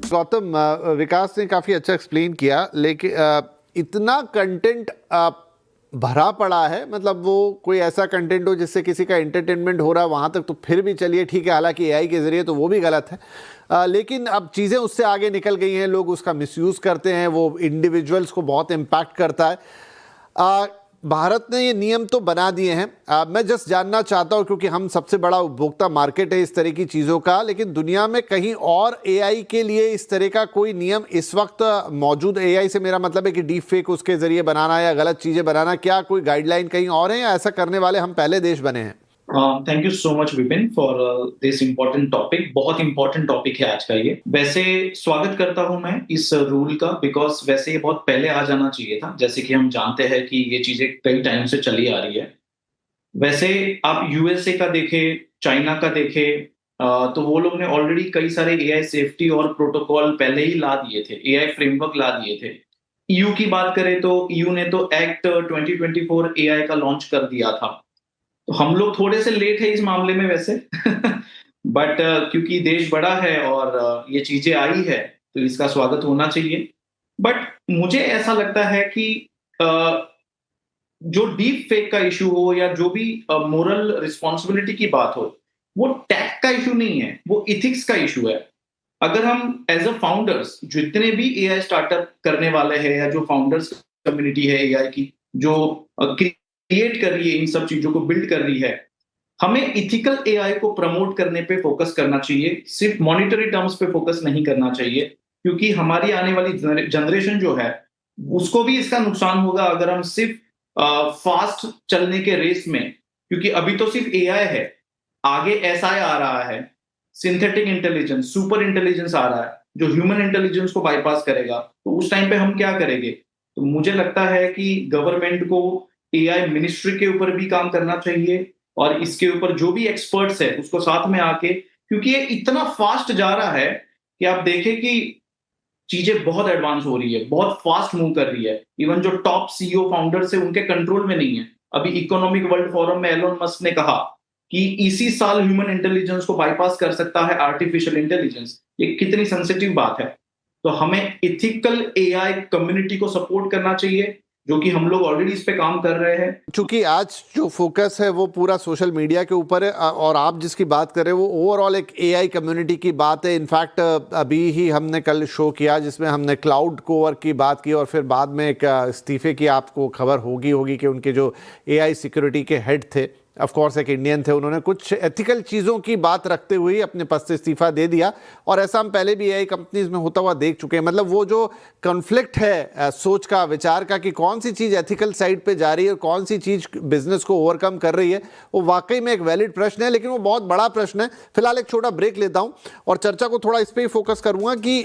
गौतम, विकास ने काफ़ी अच्छा एक्सप्लेन किया, लेकिन इतना कंटेंट भरा पड़ा है, मतलब वो कोई ऐसा कंटेंट हो जिससे किसी का एंटरटेनमेंट हो रहा है वहाँ तक तो फिर भी चलिए ठीक है, हालांकि एआई के ज़रिए तो वो भी गलत है। लेकिन अब चीज़ें उससे आगे निकल गई हैं, लोग उसका मिसयूज़ करते हैं, वो इंडिविजुअल्स को बहुत इम्पैक्ट करता है। भारत ने ये नियम तो बना दिए हैं। मैं जस्ट जानना चाहता हूँ, क्योंकि हम सबसे बड़ा उपभोक्ता मार्केट है इस तरह की चीज़ों का, लेकिन दुनिया में कहीं और एआई के लिए इस तरह का कोई नियम इस वक्त मौजूद? एआई से मेरा मतलब है कि डीप फेक उसके ज़रिए बनाना या गलत चीज़ें बनाना, क्या कोई गाइडलाइन कहीं और है या ऐसा करने वाले हम पहले देश बने हैं? Thank you so much Vipin for this important topic. बहुत इंपॉर्टेंट टॉपिक है आज का ये। वैसे स्वागत करता हूं मैं इस रूल का, बिकॉज वैसे ये बहुत पहले आ जाना चाहिए था। जैसे कि हम जानते हैं कि ये चीजें कई टाइम से चली आ रही है। वैसे आप यूएसए का देखें, चाइना का देखें, तो वो लोग ने ऑलरेडी कई सारे एआई सेफ्टी और प्रोटोकॉल पहले ही ला दिए थे, एआई फ्रेमवर्क ला दिए थे। ईयू की बात करें तो ईयू ने तो एक्ट 2024 एआई का लॉन्च कर दिया था। तो हम लोग थोड़े से लेट है इस मामले में वैसे बट क्योंकि देश बड़ा है और ये चीजें आई है तो इसका स्वागत होना चाहिए। बट मुझे ऐसा लगता है कि जो डीप फेक का इशू हो या जो भी मोरल रिस्पॉन्सिबिलिटी की बात हो, वो टैग का इशू नहीं है, वो इथिक्स का इशू है। अगर हम एज अ फाउंडर्स जितने भी एआई स्टार्टअप करने वाले हैं या जो फाउंडर्स कम्युनिटी है एआई की, जो क्रिएट कर रही है, इन सब चीजों को बिल्ड कर रही है, हमें इथिकल एआई को प्रमोट करने पे फोकस करना चाहिए, सिर्फ मॉनिटरी टर्म्स पे फोकस नहीं करना चाहिए। क्योंकि हमारी आने वाली जनरेशन जो है उसको भी इसका नुकसान होगा अगर हम सिर्फ फास्ट चलने के रेस में, क्योंकि अभी तो सिर्फ एआई है, आगे एसआई आ रहा है, सिंथेटिक इंटेलिजेंस, सुपर इंटेलिजेंस आ रहा है जो ह्यूमन इंटेलिजेंस को बाईपास करेगा। तो उस टाइम पे हम क्या करेंगे? तो मुझे लगता है कि गवर्नमेंट को एआई मिनिस्ट्री के ऊपर भी काम करना चाहिए और इसके ऊपर जो भी एक्सपर्ट्स है उसको साथ में आके, क्योंकि ये इतना फास्ट जा रहा है कि आप देखें कि चीजें बहुत एडवांस हो रही है, बहुत फास्ट मूव कर रही है। इवन जो टॉप सीईओ फाउंडर्स है उनके कंट्रोल में नहीं है। अभी इकोनॉमिक वर्ल्ड फोरम में एलोन मस्क ने कहा कि इसी साल ह्यूमन इंटेलिजेंस को बाईपास कर सकता है आर्टिफिशियल इंटेलिजेंस। ये कितनी सेंसिटिव बात है। तो हमें इथिकल एआई कम्युनिटी को सपोर्ट करना चाहिए, जो कि हम लोग ऑलरेडी इस पे काम कर रहे हैं। चूंकि आज जो फोकस है वो पूरा सोशल मीडिया के ऊपर है, और आप जिसकी बात कर रहे हो वो ओवरऑल एक एआई कम्युनिटी की बात है। इनफैक्ट अभी ही हमने कल शो किया जिसमें हमने क्लाउड कोवर की बात की, और फिर बाद में एक इस्तीफे की आपको खबर होगी कि उनके जो एआई सिक्योरिटी के हेड थे, ऑफ कोर्स एक इंडियन थे, उन्होंने कुछ एथिकल चीज़ों की बात रखते हुए अपने पद से इस्तीफा दे दिया। और ऐसा हम पहले भी एआई कंपनीज में होता हुआ देख चुके हैं। मतलब वो जो कॉन्फ्लिक्ट है सोच का, विचार का, कि कौन सी चीज़ एथिकल साइड पे जा रही है और कौन सी चीज़ बिजनेस को ओवरकम कर रही है, वो वाकई में एक वैलिड प्रश्न है, लेकिन वो बहुत बड़ा प्रश्न है। फिलहाल एक छोटा ब्रेक लेता हूँ और चर्चा को थोड़ा इस पर ही फोकस करूँगा कि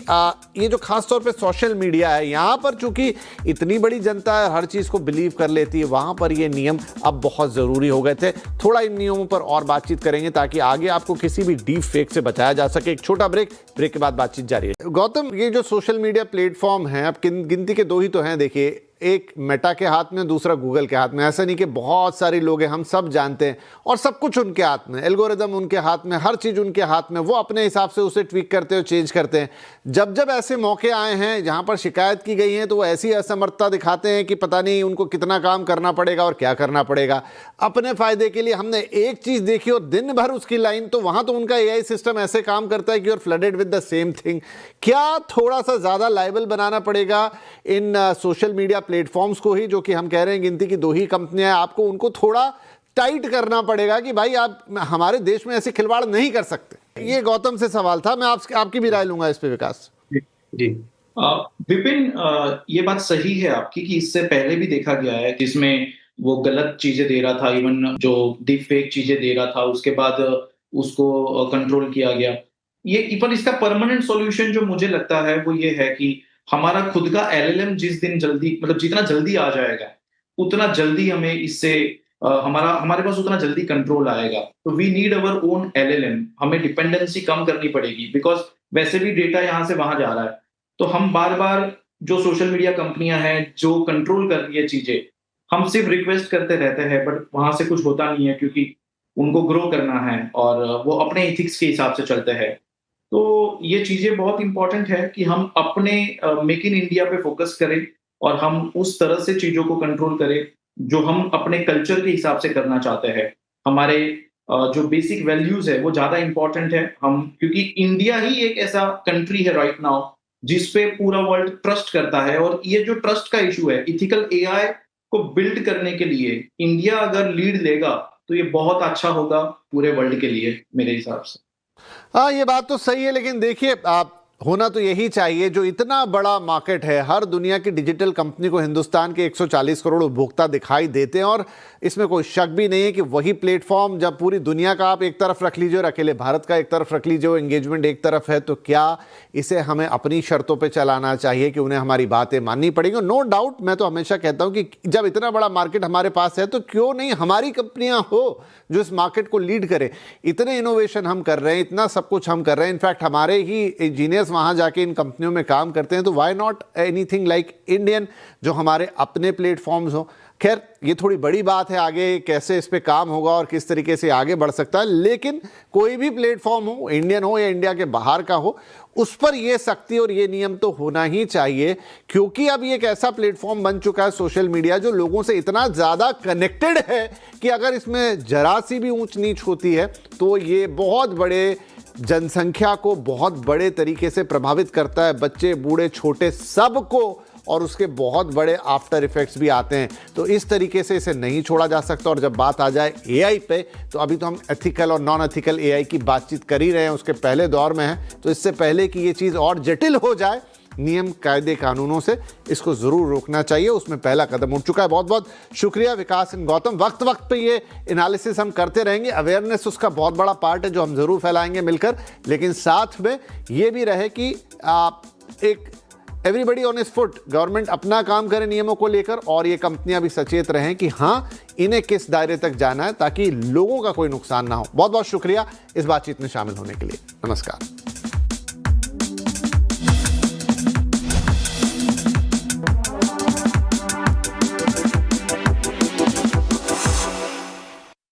ये जो खासतौर पर सोशल मीडिया है, यहाँ पर चूंकि इतनी बड़ी जनता है, हर चीज़ को बिलीव कर लेती है, वहाँ पर ये नियम अब बहुत ज़रूरी हो गए थे। थोड़ा इन नियमों पर और बातचीत करेंगे ताकि आगे आपको किसी भी डीप फेक से बचाया जा सके। एक छोटा ब्रेक के बाद बातचीत जारी है। गौतम, ये जो सोशल मीडिया प्लेटफॉर्म है, अब गिनती के दो ही तो हैं। देखिए, एक मेटा के हाथ में, दूसरा गूगल के हाथ में। ऐसा नहीं कि बहुत सारे लोग हैं, हम सब जानते हैं, और सब कुछ उनके हाथ में, एल्गोरिदम उनके हाथ में, हर चीज़ उनके हाथ में, वो अपने हिसाब से उसे ट्वीक करते हो, चेंज करते हैं। जब जब ऐसे मौके आए हैं जहां पर शिकायत की गई है, तो वो ऐसी असमर्थता दिखाते हैं कि पता नहीं उनको कितना काम करना पड़ेगा और क्या करना पड़ेगा अपने फायदे के लिए। हमने एक चीज़ देखी और दिन भर उसकी लाइन, तो वहां तो उनका एआई सिस्टम ऐसे काम करता है कि you are flooded with the same thing. क्या थोड़ा सा ज़्यादा लायबल बनाना पड़ेगा इन सोशल मीडिया प्लेटफॉर्म्स को ही, जो कि हम कह रहे हैं गिनती की दो ही कंपनियां हैं? आपको उनको थोड़ा टाइट करना पड़ेगा कि भाई आप हमारे देश में ऐसे खिलवाड़ नहीं कर सकते। ये गौतम से सवाल था, मैं आपकी भी राय लूंगा इस पे, विकास जी। विपिन, ये बात सही है आपकी कि इससे पहले भी देखा गया है जिसमें वो गलत चीजें दे रहा था, इवन जो डीप फेक चीजें दे रहा था, उसके बाद उसको कंट्रोल किया गया। ये पर इसका परमानेंट सॉल्यूशन जो मुझे लगता है वो ये है कि हमारा खुद का एलएलएम जिस दिन जल्दी, मतलब जितना जल्दी आ जाएगा उतना जल्दी हमें इससे हमारे पास उतना जल्दी कंट्रोल आएगा। तो we need our own LLM. हमें डिपेंडेंसी कम करनी पड़ेगी, बिकॉज वैसे भी डेटा यहाँ से वहां जा रहा है। तो हम बार बार जो सोशल मीडिया कंपनियां हैं जो कंट्रोल कर रही है चीजें, हम सिर्फ रिक्वेस्ट करते रहते हैं, बट वहां से कुछ होता नहीं है, क्योंकि उनको ग्रो करना है और वो अपने इथिक्स के हिसाब से चलते हैं। तो ये चीजें बहुत इंपॉर्टेंट है कि हम अपने मेक इन इंडिया पे फोकस करें और हम उस तरह से चीजों को कंट्रोल करें जो हम अपने कल्चर के हिसाब से करना चाहते हैं। हमारे जो बेसिक वैल्यूज है वो ज्यादा इंपॉर्टेंट है। हम क्योंकि इंडिया ही एक ऐसा कंट्री है राइट नाउ जिस पे पूरा वर्ल्ड ट्रस्ट करता है, और ये जो ट्रस्ट का इशू है इथिकल एआई को बिल्ड करने के लिए इंडिया अगर लीड लेगा तो ये बहुत अच्छा होगा पूरे वर्ल्ड के लिए मेरे हिसाब से। हाँ, ये बात तो सही है, लेकिन देखिए आप होना तो यही चाहिए। जो इतना बड़ा मार्केट है, हर दुनिया की डिजिटल कंपनी को हिंदुस्तान के 140 करोड़ उपभोक्ता दिखाई देते हैं, और इसमें कोई शक भी नहीं है कि वही प्लेटफॉर्म जब पूरी दुनिया का आप एक तरफ रख लीजिए और अकेले भारत का एक तरफ रख लीजिए, एंगेजमेंट एक तरफ है, तो क्या इसे हमें अपनी शर्तों पे चलाना चाहिए कि उन्हें हमारी बातें माननी पड़ेंगी? नो डाउट, मैं तो हमेशा कहता हूं कि जब इतना बड़ा मार्केट हमारे पास है तो क्यों नहीं हमारी कंपनियां हो जो इस मार्केट को लीड करें। इतने इनोवेशन हम कर रहे हैं, इतना सब कुछ हम कर रहे हैं, इनफैक्ट हमारे ही इंजीनियर्स वहां जाके इन कंपनियों में काम करते हैं, तो why not anything like Indian जो हमारे अपने प्लेटफॉर्म्स हो। खैर, ये थोड़ी बड़ी बात है, आगे कैसे इस पे काम होगा और किस तरीके से आगे बढ़ सकता है, लेकिन कोई भी प्लेटफॉर्म हो, इंडियन हो या इंडिया के बाहर का हो, उस पर ये सख्ती और ये नियम तो होना ही चाहिए, क्योंकि अब ये एक ऐसा प्लेटफॉर्म बन चुका है सोशल मीडिया जो लोगों से इतना ज़्यादा कनेक्टेड है कि अगर इसमें जरा सी भी ऊंच नीच होती है तो ये बहुत बड़े जनसंख्या को बहुत बड़े तरीके से प्रभावित करता है, बच्चे बूढ़े छोटे सबको, और उसके बहुत बड़े आफ्टर इफेक्ट्स भी आते हैं। तो इस तरीके से इसे नहीं छोड़ा जा सकता। और जब बात आ जाए एआई पे, तो अभी तो हम एथिकल और नॉन एथिकल एआई की बातचीत कर ही रहे हैं, उसके पहले दौर में हैं, तो इससे पहले कि ये चीज़ और जटिल हो जाए, नियम कायदे कानूनों से इसको ज़रूर रोकना चाहिए। उसमें पहला कदम उठ चुका है। बहुत बहुत शुक्रिया विकास एंड गौतम। वक्त वक्त पे ये एनालिसिस हम करते रहेंगे, अवेयरनेस उसका बहुत बड़ा पार्ट है जो हम ज़रूर फैलाएंगे मिलकर, लेकिन साथ में ये भी रहे कि एक everybody on is foot, government अपना काम करे नियमों को लेकर, और ये कंपनियां भी सचेत रहें कि हाँ, इन्हें किस दायरे तक जाना है ताकि लोगों का कोई नुकसान ना हो। बहुत बहुत शुक्रिया इस बातचीत में शामिल होने के लिए। नमस्कार।